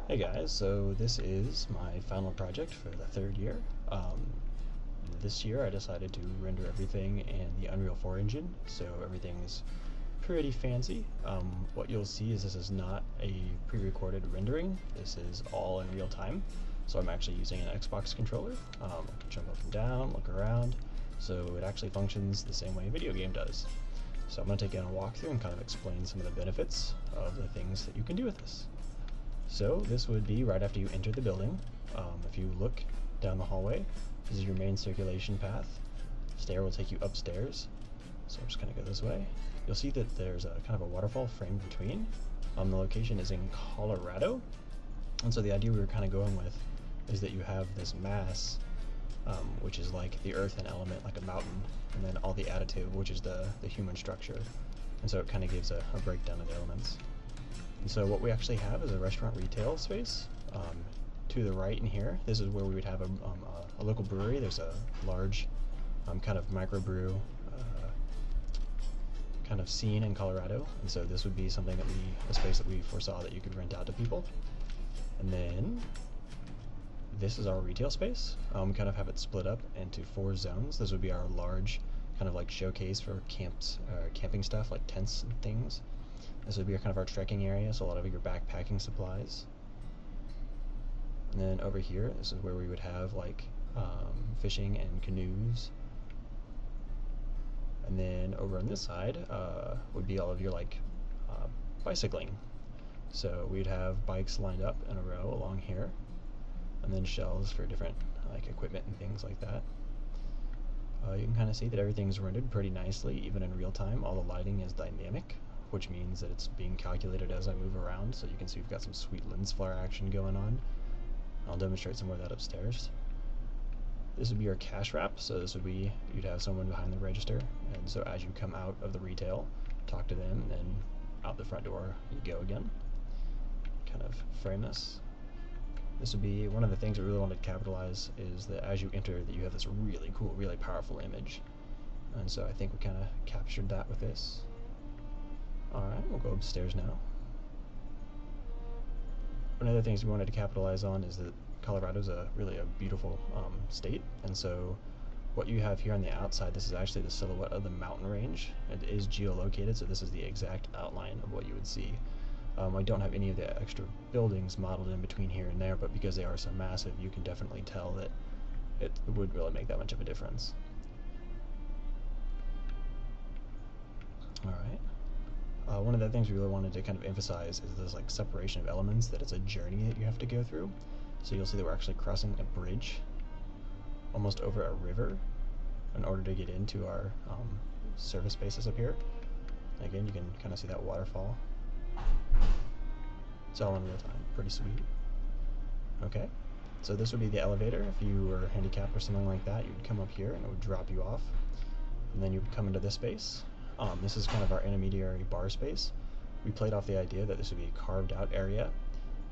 Hey guys, so this is my final project for the third year. This year I decided to render everything in the Unreal 4 engine, so everything is pretty fancy. What you'll see is this is not a pre-recorded rendering, this is all in real time. So I'm actually using an Xbox controller. I can jump up and down, look around, so it actually functions the same way a video game does. So I'm going to take you on a walkthrough and kind of explain some of the benefits of the things that you can do with this. So this would be right after you enter the building. If you look down the hallway, this is your main circulation path. Stair will take you upstairs. So I'm just going to go this way. You'll see that there's a kind of a waterfall framed between. The location is in Colorado. And so the idea we were kind of going with is that you have this mass, which is like the earth and element, like a mountain, and then all the additive, which is the human structure. And so it kind of gives a breakdown of the elements. And so what we actually have is a restaurant retail space. To the right in here, this is where we would have a local brewery. There's a large kind of microbrew kind of scene in Colorado, and so this would be something that a space that we foresaw that you could rent out to people. And then this is our retail space. We kind of have it split up into 4 zones. This would be our large kind of like showcase for camping stuff like tents and things. This would be kind of our trekking area, so a lot of your backpacking supplies. And then over here, this is where we would have like fishing and canoes. And then over on this side would be all of your like bicycling. So we'd have bikes lined up in a row along here, and then shelves for different like equipment and things like that. You can kind of see that everything's rendered pretty nicely, even in real time. All the lighting is dynamic, which means that it's being calculated as I move around, so you can see we've got some sweet lens flare action going on. I'll demonstrate some more of that upstairs. This would be your cash wrap, so this would be, you'd have someone behind the register, and so as you come out of the retail, talk to them, and then out the front door you go again. Kind of frame this. This would be one of the things we really wanted to capitalize, is that as you enter that you have this really cool, really powerful image. And so I think we kind of captured that with this. Alright, we'll go upstairs now. One of the things we wanted to capitalize on is that Colorado's really a beautiful state, and so what you have here on the outside, this is actually the silhouette of the mountain range. It is geolocated, so this is the exact outline of what you would see. I don't have any of the extra buildings modeled in between here and there, but because they are so massive, you can definitely tell that it would really make that much of a difference. Alright. One of the things we really wanted to kind of emphasize is this like separation of elements, that it's a journey that you have to go through. So you'll see that we're actually crossing a bridge almost over a river in order to get into our service spaces up here. Again, you can kind of see that waterfall. It's all in real time, pretty sweet. Okay, so this would be the elevator. If you were handicapped or something like that, you'd come up here and it would drop you off, and then you would come into this space. This is kind of our intermediary bar space. We played off the idea that this would be a carved out area,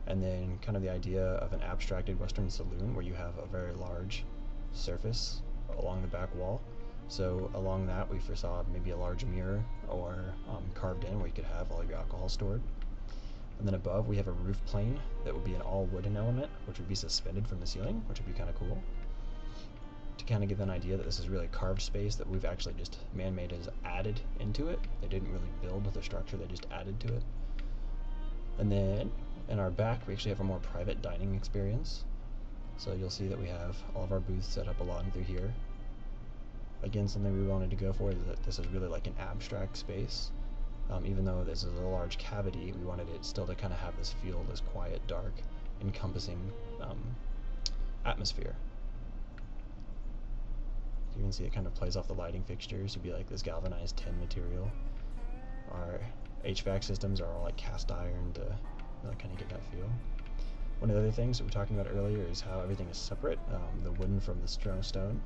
and then kind of the idea of an abstracted Western saloon where you have a very large surface along the back wall. So along that we foresaw maybe a large mirror or carved in where you could have all your alcohol stored. And then above we have a roof plane that would be an all wooden element, which would be suspended from the ceiling, which would be kind of cool. To kind of give an idea that this is really a carved space that we've actually just man-made as added into it. They didn't really build the structure, they just added to it. And then in our back we actually have a more private dining experience. So you'll see that we have all of our booths set up along through here. Again, something we wanted to go for is that this is really like an abstract space. Even though this is a large cavity, we wanted it still to kind of have this feel, this quiet, dark, encompassing atmosphere. You can see it kind of plays off the lighting fixtures. It'd be like this galvanized tin material. Our HVAC systems are all like cast iron to really kind of get that feel. One of the other things that we were talking about earlier is how everything is separate, the wooden from the stone.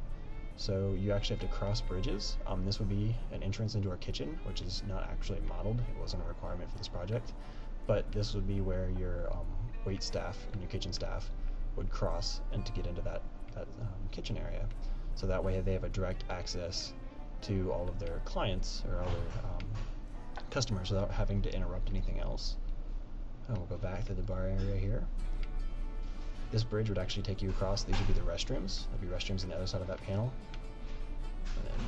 So you actually have to cross bridges. This would be an entrance into our kitchen, which is not actually modeled. It wasn't a requirement for this project. But this would be where your wait staff and your kitchen staff would cross and to get into that kitchen area. So that way they have a direct access to all of their clients or all their customers without having to interrupt anything else. And we'll go back to the bar area here. this bridge would actually take you across. These would be the restrooms. There'd be restrooms on the other side of that panel. And then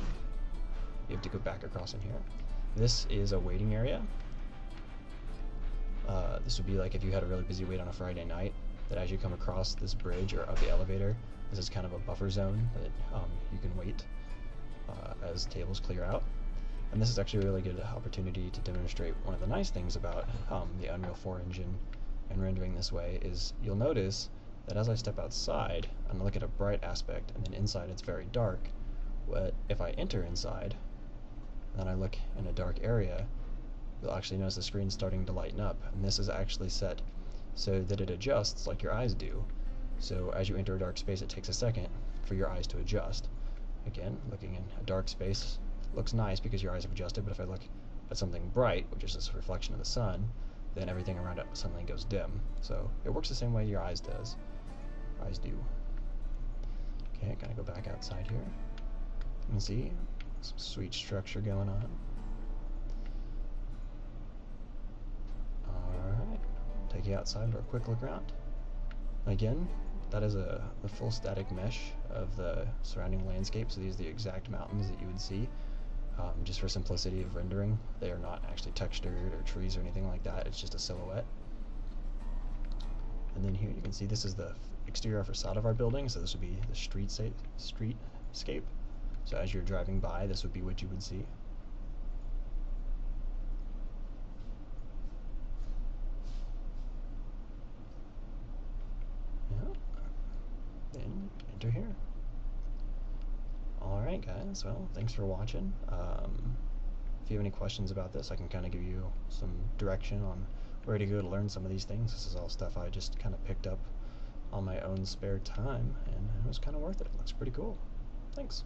you have to go back across in here. This is a waiting area. This would be like if you had a really busy wait on a Friday night, that as you come across this bridge or up the elevator, this is kind of a buffer zone that you can wait as tables clear out. And this is actually a really good opportunity to demonstrate one of the nice things about the Unreal 4 engine and rendering this way is you'll notice that as I step outside and look at a bright aspect and then inside it's very dark, but if I enter inside and then I look in a dark area, you'll actually notice the screen's starting to lighten up, and this is actually set so that it adjusts like your eyes do. So as you enter a dark space, it takes a second for your eyes to adjust. Again, looking in a dark space looks nice because your eyes have adjusted, but if I look at something bright, which is this reflection of the sun, then everything around it suddenly goes dim. So it works the same way your eyes do. Okay, gotta go back outside here. You can see some sweet structure going on. Alright, take you outside for a quick look around. Again, that is the full static mesh of the surrounding landscape, so these are the exact mountains that you would see. Just for simplicity of rendering, they are not actually textured or trees or anything like that, it's just a silhouette. And then here you can see this is the exterior facade of our building, so this would be the streetscape. So as you're driving by, this would be what you would see. Yeah. Then enter here. Alright guys, well, thanks for watching. If you have any questions about this, I can kind of give you some direction on where to go to learn some of these things. This is all stuff I just kind of picked up on my own spare time, and it was kind of worth it. It looks pretty cool. Thanks.